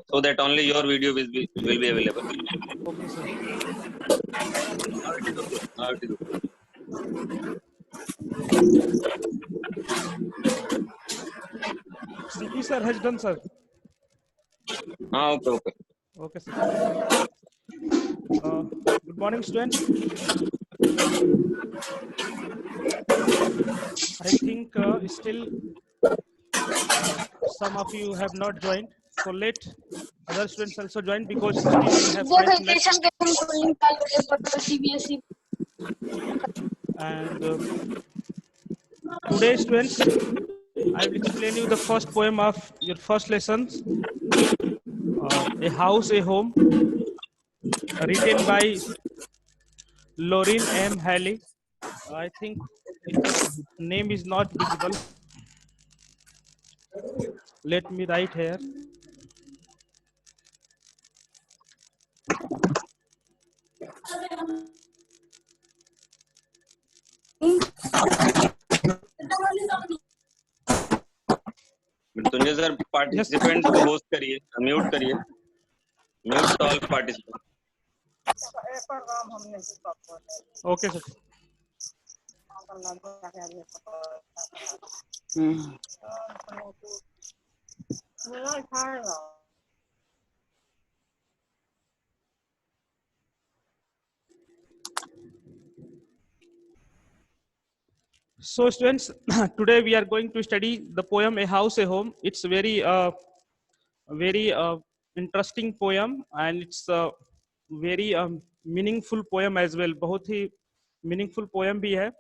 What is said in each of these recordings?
so that only your video will be available. Okay, sir. Now it is okay. Now it is okay. CP sir has done, sir. Okay, okay. Okay, sir. Good morning, students. I think still some of you have not joined. So let other students also join because still we have 5 minutes. And today, students, I will explain you the first poem of your first lessons. A House, a Home, written by Lauren M. Halley. I think its name is not visible. Let me write here. Mrityunjay sir Yes. Participant को host करिए, mute करिए, mute all participant. Okay, sir. So, students, today we are going to study the poem "A House, a Home." It's very interesting poem, and it's a very meaningful poem as well. बहुत ही meaningful poem भी है.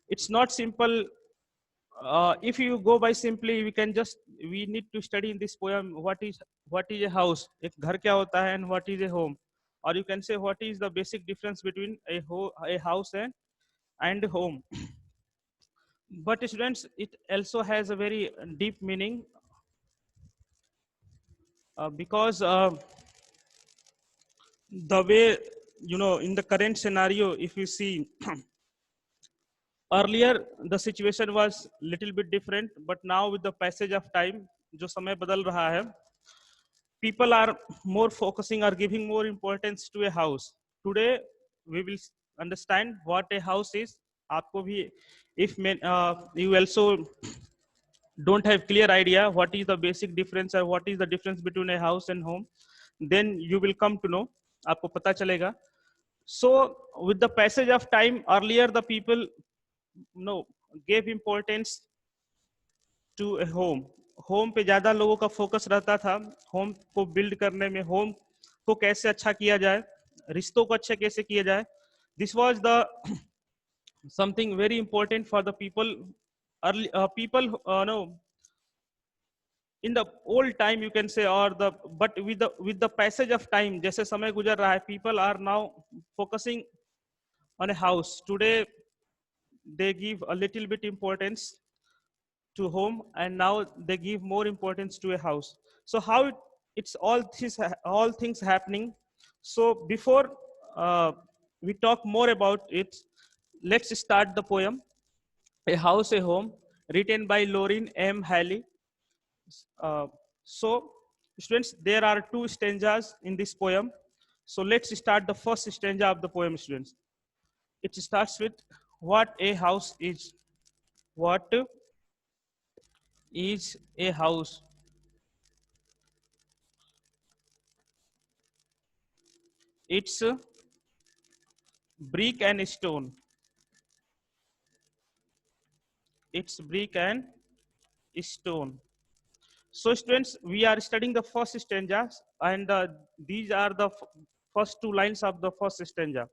It's not simple. If you go by simply, we need to study in this poem what is a house, एक घर क्या होता है, and what is a home, or you can say what is the basic difference between a house and home. But students, it also has a very deep meaning because the way, in the current scenario, if you see, earlier the situation was little bit different, but now with the passage of time, जो समय बदल रहा है, people are more focusing or giving more importance to a house. Today we will understand what a house is. आपको भी, if you also don't have clear idea what is the basic difference or what is the difference between a house and home, then you will come to know, आपको पता चलेगा. So with the passage of time, earlier the people gave importance to a home. Home पे ज्यादा लोगों का focus रहता था, home को बिल्ड करने में, होम को कैसे अच्छा किया जाए, रिश्तों को अच्छे कैसे किया जाए. This was the something very important for the people. Early people no in the old time, you can say, or the but with the passage of time, जैसे समय गुजर रहा है, people are now focusing on a house. Today they give a little bit importance to home, and now they give more importance to a house. So how it's all things happening. So before we talk more about it, let's start the poem "A House, a Home," written by Lauren M. Halley. uh, so students, there are two stanzas in this poem. So let's start the first stanza of the poem, students. It starts with, what a house is. What is a house? It's brick and stone. It's brick and stone. So students, we are studying the first stanza, and these are the first two lines of the first stanza.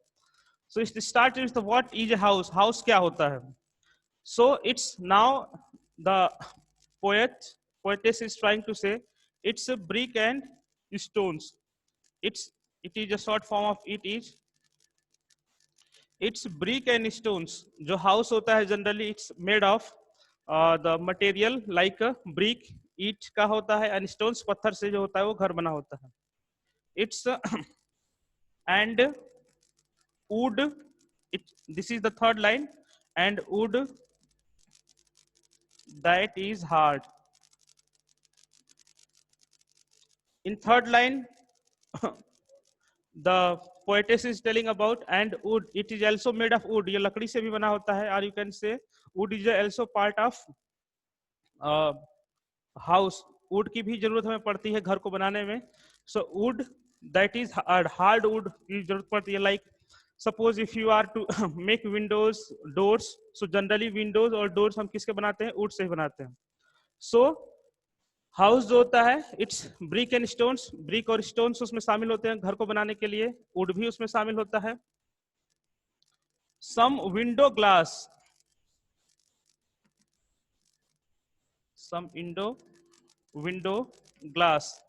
So it starts with the, what is a house? House क्या होता है? So it's now the poetess is trying to say it's a brick and stones. It is a short form of it's brick and stones. जो house होता है generally it's made of the material like a brick, ईंट का होता है, and stones पत्थर से जो होता है वो घर बना होता है. It's and wood. This is the third line, and wood that is hard. In third line, the poetess is telling about and wood. It is also made of wood. ये लकड़ी से भी बना होता है, or you can say wood is also part of house. Would की भी जरूरत हमें पड़ती है घर को बनाने में. So wood that is hard wood की जरूरत पड़ती है. Like suppose if you are to make windows doors, so generally windows और डोर्स हम किसके बनाते हैं? वुड से ही बनाते हैं. सो हाउस जो होता है it's brick and stones. Brick और स्टोन्स उसमें शामिल होते हैं घर को बनाने के लिए. वुड भी उसमें शामिल होता है. Some window glass, some window glass.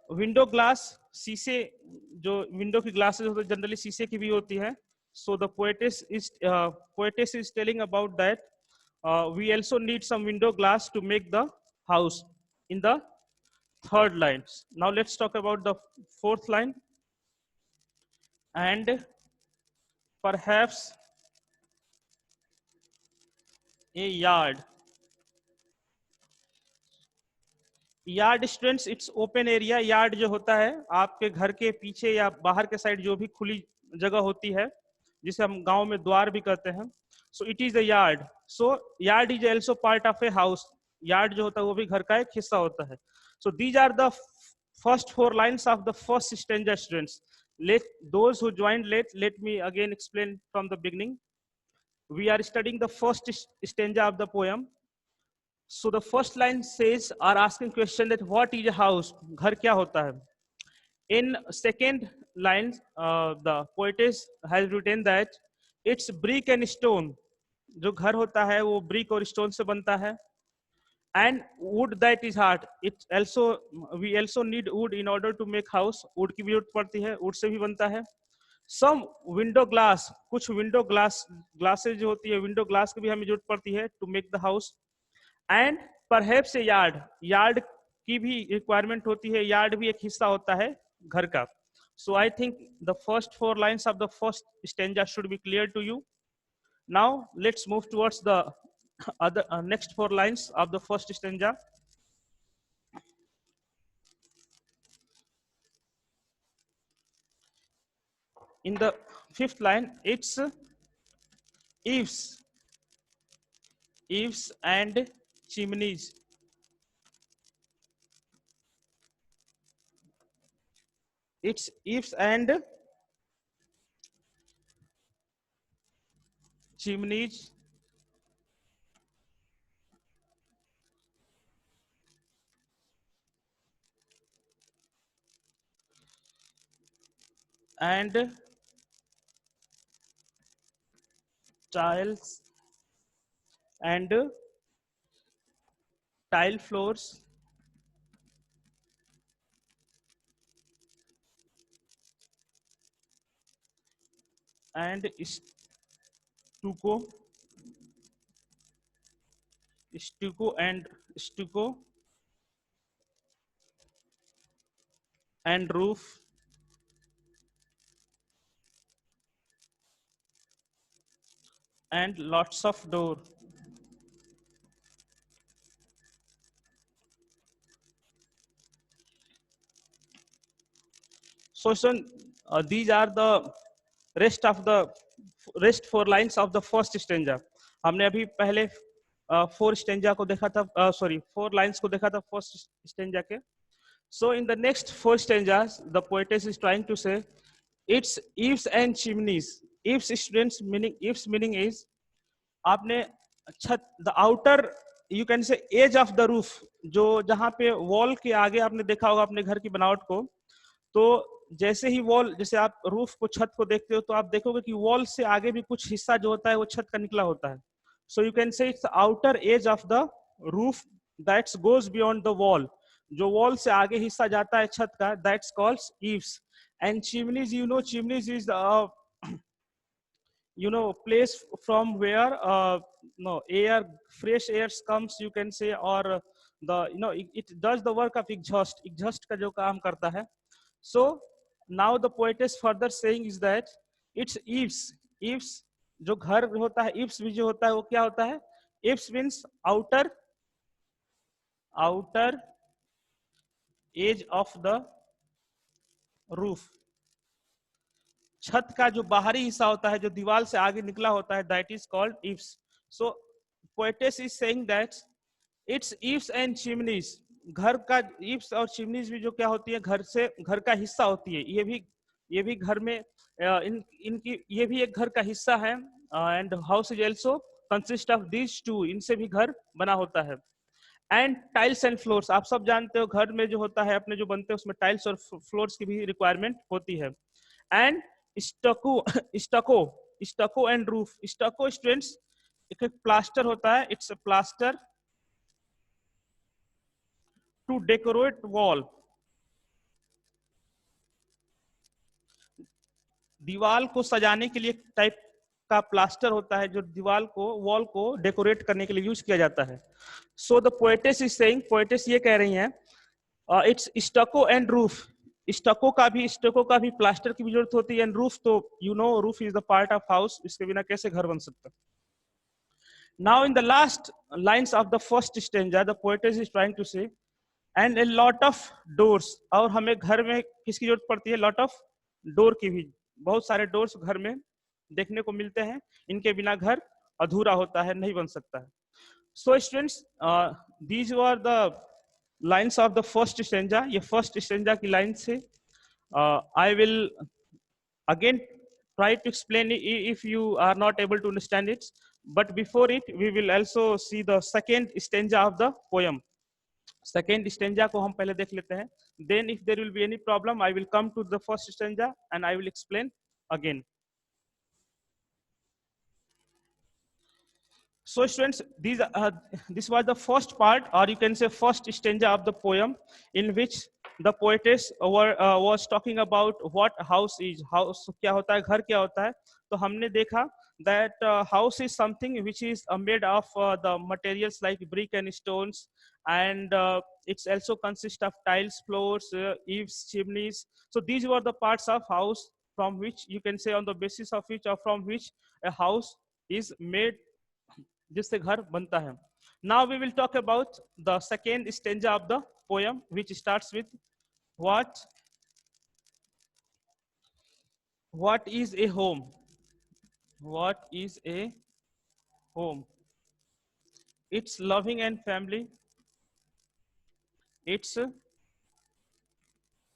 Window glass शीशे, जो विंडो की ग्लासेस होती है जनरली शीशे की भी होती है. So the poetess is telling about that we also need some window glass to make the house in the third line. Now let's talk about the fourth line. And perhaps a yard. Yard students it's open area. Yard जो होता है आपके घर के पीछे या बाहर के साइड जो भी खुली जगह होती है, जिसे हम गांव में द्वार भी कहते हैं. So it is a yard. So yard is also part of a house. Yard जो होता है वो भी घर का एक हिस्सा होता है. So these are the first 4 lines of the first stanza students. Let those who joined let me again explain from the beginning. We are studying the first stanza of the poem. So the first line says, are asking question that what is a house? घर क्या होता है? In second line, the poetess has written that it's brick and stone. जो घर होता है वो brick और stone से बनता है. And wood that is hard. It also we also need wood in order to make house. Wood की भी जरूरत पड़ती है, wood से भी बनता है. Some window glass, कुछ window glasses जो होती है window glass की भी हमें जरूरत पड़ती है to make the house. And perhaps a yard की भी requirement होती है. yard भी एक हिस्सा होता है घर का. So I think the first 4 lines of the first stanza should be clear to you. Now let's move towards the other next 4 lines of the first stanza. In the 5th line, it's eaves and chimneys. It's eaves and chimneys and tiles and tile floors and stucco and roof and lots of door. So son, these are the rest 4 lines of the first stanza. हमने अभी पहले 4 stanza को देखा था, 4 lines को देखा था first stanza के. So in the next 4 stanzas, the poetess is trying to say, it's eaves and chimneys. Eaves students meaning is आपने छत, the outer you can say edge of the roof, जो जहाँ पे wall के आगे आपने देखा होगा अपने घर की बनावट को, तो जैसे ही वॉल, जैसे आप रूफ को छत को देखते हो तो आप देखोगे कि वॉल से आगे भी कुछ हिस्सा जो होता है वो छत का निकला होता है. सो you can say it's outer as of the roof that's goes beyond the wall. जो वॉल से आगे हिस्सा जाता है छत का, that's called eaves. And chimneys, you know chimneys is place from where no air, fresh air comes, you can say, or the it does the work of exhaust का जो काम करता है. So now the poetess further saying is that it's eaves जो घर होता है, eaves भी जो होता है वो क्या होता है? Eaves means outer edge of the roof, छत का जो बाहरी हिस्सा होता है, जो दीवार से आगे निकला होता है, that is called eaves. So poetess is saying that it's eaves and chimneys. घर का eaves और chimneys भी जो क्या होती है, घर से घर का हिस्सा होती है. ये भी घर में इनकी ये भी एक घर का हिस्सा है. And house is also consist of these two, इनसे भी घर बना होता है. एंड टाइल्स एंड फ्लोर्स, आप सब जानते हो घर में जो होता है अपने जो बनते हैं उसमें टाइल्स और फ्लोर्स की भी रिक्वायरमेंट होती है. And stucco stucco stucco and roof. Stucco students एक प्लास्टर होता है. It's a plaster to decorate wall. दीवार को सजाने के लिए टाइप का प्लास्टर होता है जो दीवार को वॉल को डेकोरेट करने के लिए यूज किया जाता है. So the poetess is saying, poetess ये कह रही हैं, it's stucco and roof. Stucco का भी प्लास्टर की भी जरूरत होती है. एंड रूफ तो you know roof is the part of house, इसके बिना कैसे घर बन सकता. Now in the last lines of the first stanza the poetess is trying to say and a lot of doors. और हमें घर में किसकी जरूरत पड़ती है? लॉट ऑफ डोर की भी. बहुत सारे डोर्स घर में देखने को मिलते हैं, इनके बिना घर अधूरा होता है, नहीं बन सकता है. So students, these were the lines of the first stanza. ये फर्स्ट स्टेंजा की लाइन से I will again try to explain if you are not able to understand it, but before it we will also see the second stanza of the poem. Second stanza को हम पहले देख लेते हैं. Then if there will be any problem I will come to the first stanza and I will explain again. So students, this was the first part, or you can say first stanza of the poem, in which the poetess was talking about what house is. House क्या होता है, घर क्या होता है. तो हमने देखा that house is something which is made of the materials like brick and stones, and it's also consists of tiles, floors, eaves, chimneys. So these were the parts of house from which you can say on the basis of which or from which a house is made, जिससे घर बनता है. Now we will talk about the second stanza of the poem, which starts with what is a home. What is a home? It's loving and family. It's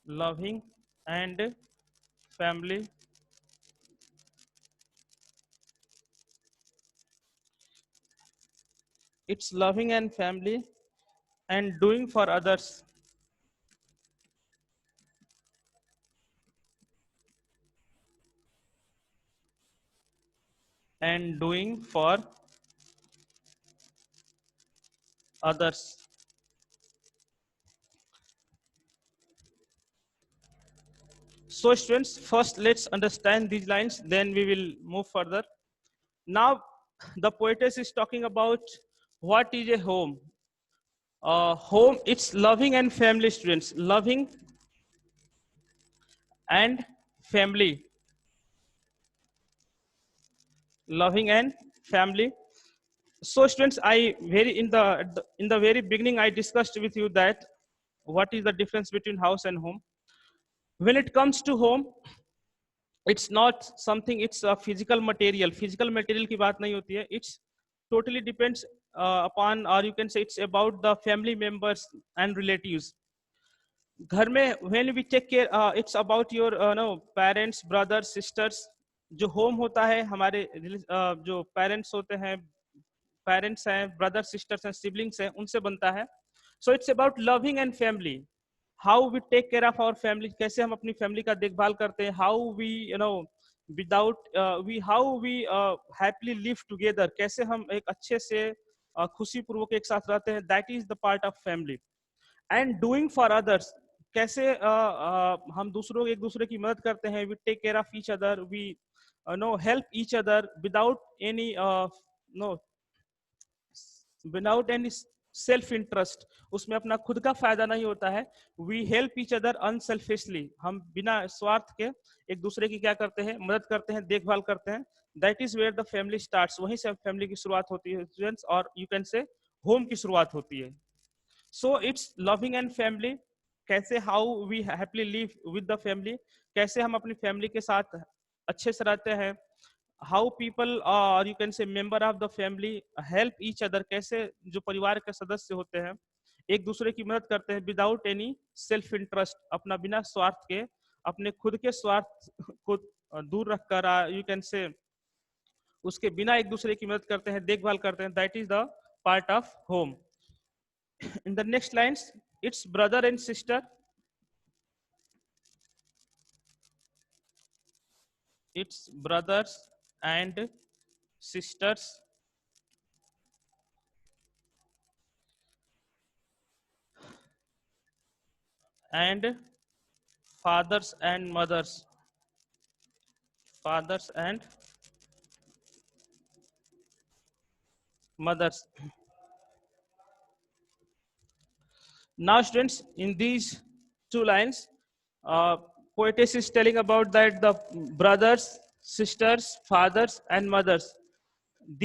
loving and family. It's loving and family and doing for others. And doing for others. So students, first let's understand these lines, then we will move further. Now the poetess is talking about what is a home. Home, it's loving and family, students. Loving and family. Loving and family. So students, in the very beginning I discussed with you that what is the difference between house and home. When it comes to home, it's not something, it's a physical material. Physical material की बात नहीं होती है. It's totally depends upon, or you can say it's about the family members and relatives. घर में when we take care, it's about your parents, brothers, sisters. जो home होता है हमारे जो parents होते हैं, parents हैं, brothers, sisters and siblings हैं, उनसे बनता है. So it's about loving and family. How we take care of our family, कैसे हम अपनी family का देखभाल करते हैं. How we how we happily live together, कैसे हम एक अच्छे से खुशी पूर्वक एक साथ रहते हैं. That is the part of family. And doing for others, कैसे हम दूसरों एक दूसरे की मदद करते हैं. We take care of each other, we help each other without any without any self interest. उसमें अपना खुद का फायदा नहीं होता है. We help each other unselfishly, हम बिना स्वार्थ के एक दूसरे की क्या करते हैं, मदद करते हैं, देखभाल करते हैं. That is where the family starts. वहीं से फैमिली की शुरुआत होती है स्टूडेंट्स, और यू कैन से होम की शुरुआत होती है. So it's loving and family कैसे how we happily live with the family, कैसे हम अपनी फैमिली के साथ अच्छे से रहते हैं, हाउ पीपल और you can say member of the family help each other, कैसे जो परिवार के सदस्य होते हैं एक दूसरे की मदद करते हैं विदाउट एनी सेल्फ इंटरेस्ट, अपना बिना स्वार्थ के, अपने खुद के स्वार्थ को दूर रखकर यू कैन से उसके बिना एक दूसरे की मदद करते हैं, देखभाल करते हैं. That is the part of home. In the next lines, it's brother and sister, it's brothers and sisters, and fathers and mothers, fathers and mothers. Now students, in these two lines, poetess is telling about that the brothers, sisters, fathers and mothers,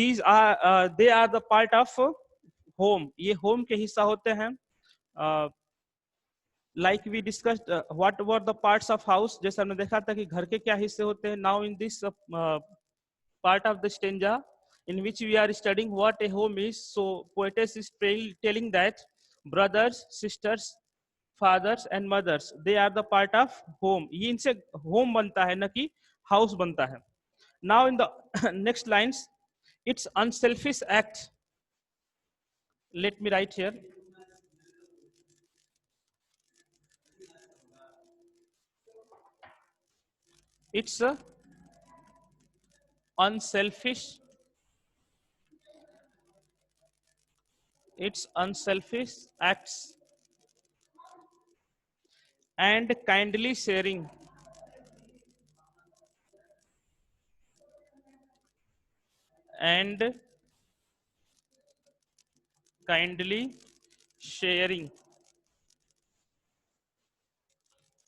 these are they are the part of home. ये home के हिस्सा होते हैं. Like we discussed what were the parts of house, जैसे हमने देखा था कि घर के क्या हिस्से होते हैं. Now in this part of the stanza in which we are studying what a home is, so poetess is telling that brothers, sisters, fathers and mothers, they are the part of home. ये इनसे home बनता है न कि house बनता है. Now in the next lines, it's unselfish act. Let me write here. It's a unselfish, it's unselfish acts and kindly sharing, and kindly sharing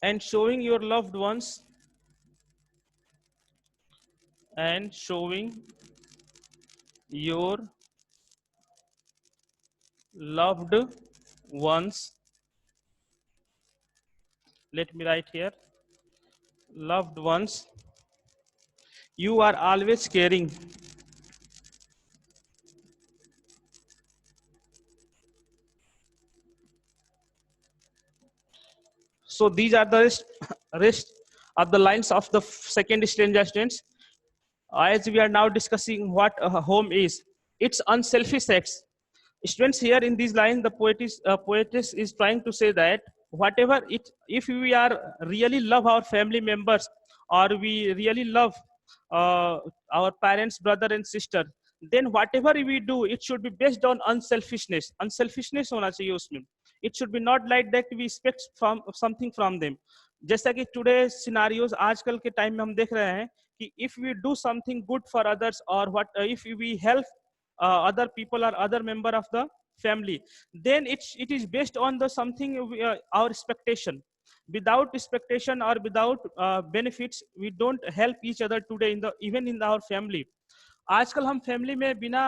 and showing your loved ones, and showing your loved ones. Let me write here, loved ones, you are always caring. So these are the rest of the lines of the second stanza students. As we are now discussing what a home is, it's unselfish acts. Students, here in these lines, the poetess is trying to say that whatever it, if we are really love our family members, or we really love our parents, brother and sister, then whatever we do, it should be based on unselfishness. Unselfishness होना चाहिए उसमें. It should be not like that we expect from something from them. जैसा कि today scenarios आजकल के time में हम देख रहे हैं कि if we do something good for others, or what if we help other people or other member of the family, then it is based on the something our expectation. Without expectation or without benefits, we don't help each other today in the even in our family. आजकल हम family में बिना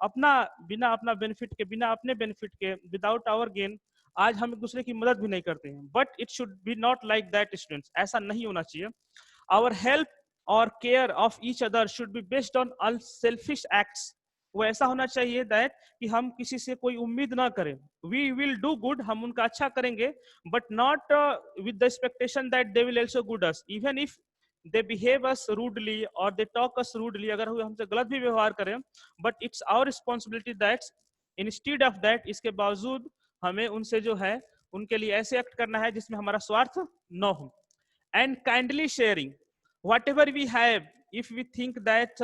अपना benefit के, बिना अपने benefit के, without our gain, आज हम एक दूसरे की मदद भी नहीं करते हैं. But it should be not like that students. ऐसा नहीं होना चाहिए. आवर हेल्प और care of each other should be based on unselfish acts. वो ऐसा होना चाहिए दैट कि हम किसी से कोई उम्मीद ना करें. वी विल डू गुड, हम उनका अच्छा करेंगे, but not with the expectation that they will also good us. Even if they behave us rudely or they talk us rudely, अगर वो हमसे गलत भी व्यवहार करें, but it's our responsibility that instead of that, इसके बावजूद हमें उनसे जो है उनके लिए ऐसे एक्ट करना है जिसमें हमारा स्वार्थ न हो. And kindly sharing whatever we have. If we think that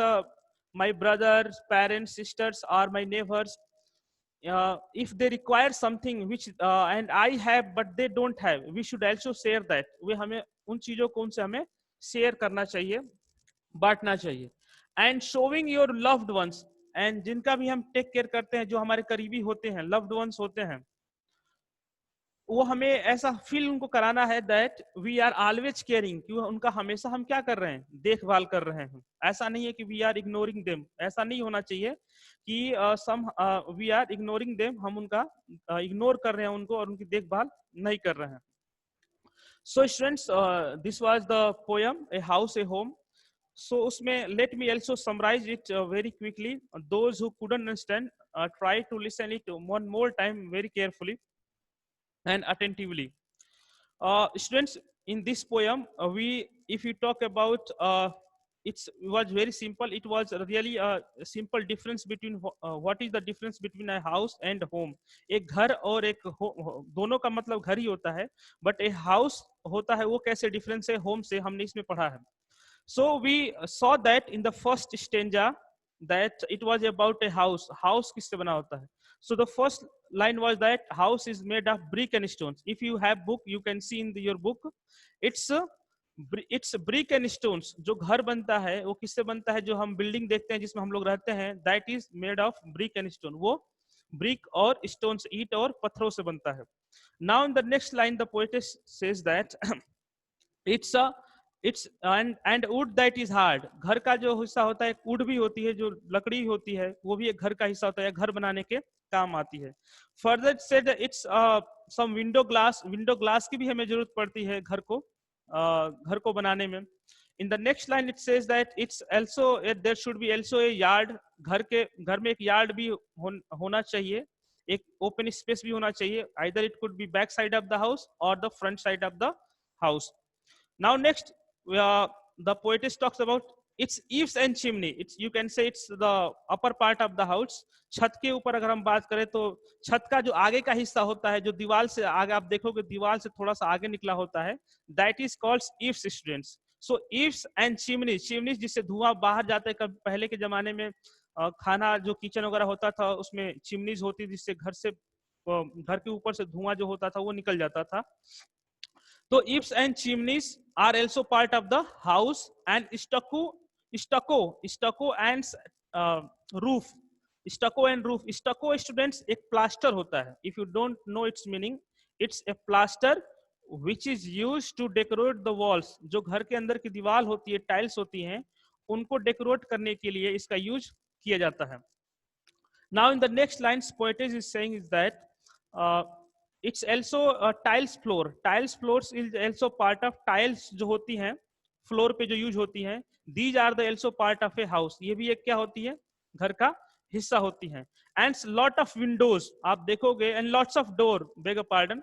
my brothers, parents, sisters or my neighbors, if they require something which and I have but they don't have, we should also share that. वे हमें उन चीजों को उनसे हमें share करना चाहिए, बांटना चाहिए. And showing your loved ones, and जिनका भी हम टेक केयर करते हैं, जो हमारे करीबी होते हैं, लव्ड वंस होते हैं, वो हमें ऐसा फील उनको कराना है that we are always caring, कि उनका हमेशा हम क्या कर रहे हैं, देखभाल कर रहे हैं. ऐसा नहीं है कि वी आर इग्नोरिंग देम. ऐसा नहीं होना चाहिए कि वी आर इग्नोरिंग देम, हम उनका इग्नोर कर रहे हैं उनको और उनकी देखभाल नहीं कर रहे हैं. So students, this was the poem A House, a Home. So usme let me also summarize it very quickly. Those who couldn't understand, try to listen it one more time very carefully and attentively. Students, in this poem, if you talk about, it was very simple. It was really a simple difference between what is the difference between a house and home. एक घर और एक दोनों का मतलब घर ही होता है, but a house होता है वो कैसे difference है home से, हमने इसमें पढ़ा है. So we saw that in the first stanza that it was about a house. House किससे बना होता है? So the first line was that house is made of brick and stones. If you have book, you can see in your book. It's brick and stones. जो घर बनता है वो किससे बनता है? जो हम बिल्डिंग देखते हैं जिसमें हम लोग रहते हैं, that is made of brick and stone. वो brick और stones, ईंट और पत्थरों से बनता है. Now in the next line the poetess says that it's and wood that is hard. घर का जो हिस्सा होता है, wood भी होती है, जो लकड़ी होती है, वो भी एक घर का हिस्सा होता है, घर बनाने के काम आती है. Further it said it's some window glass की भी हमें जरूरत पड़ती है घर को बनाने में. In the next line it says that it's also there should be also a yard. घर में एक yard भी होना चाहिए, एक open space भी होना चाहिए. Either it could be back side of the house or the front side of the house. Now next, the poetess talks about its eaves and chimney. You can say it's the upper part of the house. छत के ऊपर अगर हम बात करें तो छत का जो आगे का हिस्सा होता है, जो दीवार से आगे आप देखोगे दीवार से थोड़ा सा आगे निकला होता है, that is called eaves, students. So eaves and chimneys जिससे धुआं बाहर जाता है. पहले के जमाने में खाना जो किचन वगैरह होता था उसमें चिमनीज होती जिससे घर के ऊपर से धुआं जो होता था वो निकल जाता था. So eaves and chimneys are also part of the house, and stucco and roof. Stucco and roof. Stucco, students, एक plaster होता है. If you don't know its meaning, it's a plaster which is used to decorate the walls. जो घर के अंदर की दीवार होती है, टाइल्स होती हैं, उनको डेकोरेट करने के लिए इसका यूज किया जाता है. Now in the next lines, poetess is saying is that it's also a tiles floor. Tiles floors is also part of tiles जो होती हैं फ्लोर पे जो यूज होती हैं. These are the also part of a house. ये भी एक क्या होती है? घर का हिस्सा होती हैं. And lot of windows आप देखोगे, and lots of door, beg your pardon.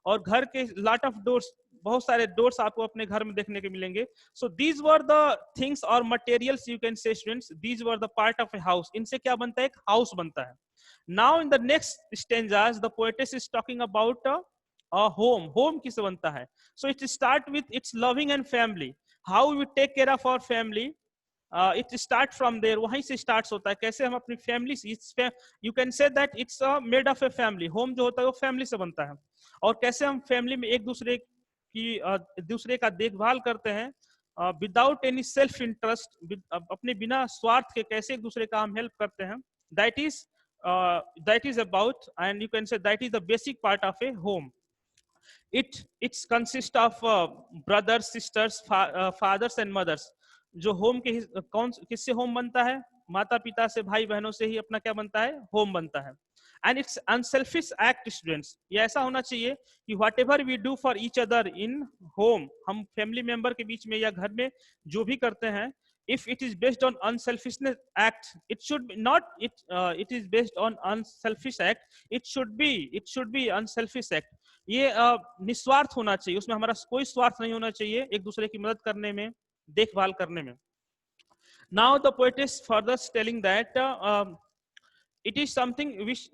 और घर के lot of doors, बहुत सारे doors आपको अपने घर में देखने के मिलेंगे. So these were the things or materials, you can say students, these were the part of a house. इनसे क्या बनता है? एक house बनता है. Now in the next stanzas the poetess is talking about a home. Home किससे बनता है? So it start with its loving and family. How we take care of our family, it start from there. वहीं से starts होता है. कैसे हम अपनी family से, you can say that it's made of a family. Home जो होता है वो family से बनता है. और कैसे हम family में एक दूसरे का देखभाल करते हैं without any self interest, अपने बिना स्वार्थ के कैसे एक दूसरे का हम help करते हैं. That is about, and you can say that is the basic part of a home. It consists of brothers, sisters, fathers and mothers. जो होम के किससे होम बनता है? माता पिता से, भाई बहनों से ही अपना क्या बनता है? होम बनता है. And it's unselfish act, students. ये ऐसा होना चाहिए कि whatever we do for each other in home, हम फैमिली मेंबर के बीच में या घर में जो भी करते हैं, if it is based on unselfishness act, it should be not it is based on unselfish act, it should be unselfish act. ये निस्वार्थ होना चाहिए, उसमें हमारा कोई स्वार्थ नहीं होना चाहिए, एक दूसरे की मदद करने में, देखभाल करने में. Now the poetess further telling that it is something which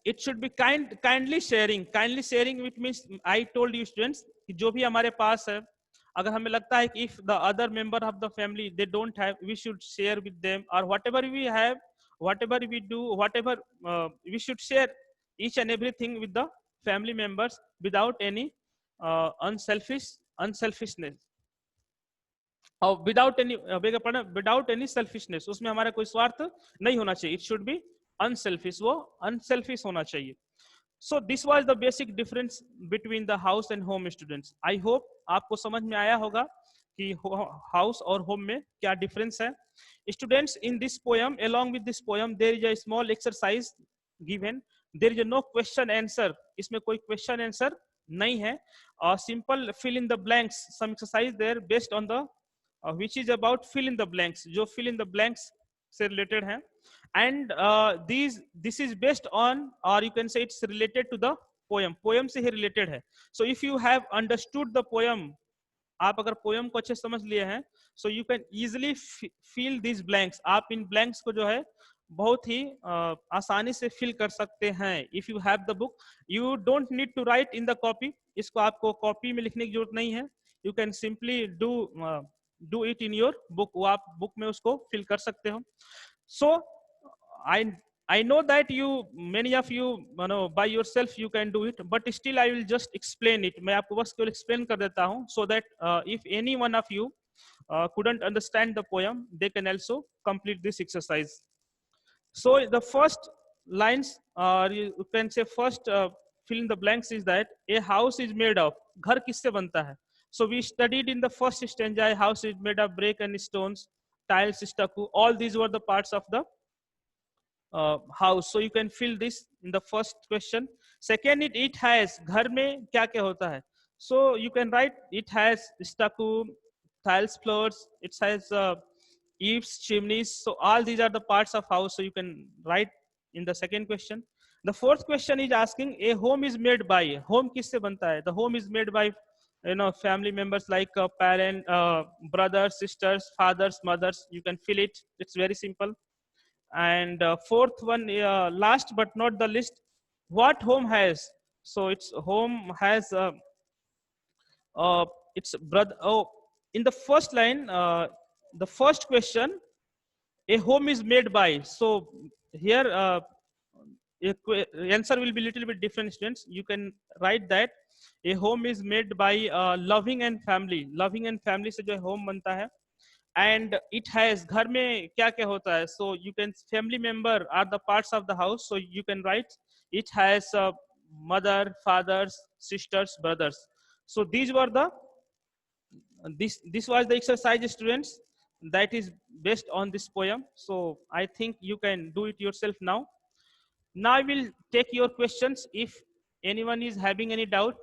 it should be kindly sharing. Which means I told you students कि जो भी हमारे पास है, अगर हमें लगता है कि if the other member of the family they don't have, we should share with them, or whatever we have, whatever we do, we should share each and everything with the family members without any unselfishness. और without any selfishness, उसमें हमारा कोई स्वार्थ नहीं होना चाहिए. It should be unselfish, वो unselfish होना चाहिए. So this was the basic difference between the house and home, students. I hope आपको समझ में आया होगा कि house और home में क्या difference है. Students, in this poem, along with this poem, there is a small exercise given. There is no question answer. इसमें कोई question answer नहीं है. Simple fill in the blanks, some exercise there based on the which is about fill in the blanks, जो fill in the blanks से related है. And this is based on, or you can say it's related to the poem से ही related है. So if you have understood the poem, आप अगर poem को अच्छे समझ लिए हैं, so you can easily fill this blanks. आप इन ब्लैंक्स को जो है बहुत ही आसानी से फिल कर सकते हैं. If you have the book, you don't need to write in the copy. इसको आपको कॉपी में लिखने की जरूरत नहीं है. You can simply do it in your book. वो आप बुक में उसको फिल कर सकते हो. सो I know that many of you know, by yourself you can do it, but still I will just explain it. मैं आपको बस केवल explain कर देता हूँ, so that if any one of you couldn't understand the poem, they can also complete this exercise. So the first lines, you can say first fill in the blanks, is that a house is made of. घर किससे बनता है? So we studied in the first stanza, a house is made of brick and stones, tiles, stucco. All these were the parts of the house. So you can fill this in the first question. Second, it has. घर में क्या क्या होता है? So you can write it has stucco, tiles, floors. It has eaves, chimneys. So all these are the parts of house. So you can write in the second question. The fourth question is asking a home is made by. Home किससे बनता है? The home is made by family members like parent, brothers, sisters, fathers, mothers. You can fill it. It's very simple. And fourth one, last but not the least, what home has? So its home has its brother. Oh, in the first line, the first question, a home is made by. So here answer will be little bit different, students. You can write that a home is made by loving and family. Loving and family से जो home बनता है. And it has, घर में क्या क्या होता है? So you can, family member are the parts of the house. So you can write it has mother, fathers, sisters, brothers. So these were the this was the exercise, students, that is based on this poem. So I think you can do it yourself now. Now I will take your questions. If anyone is having any doubt,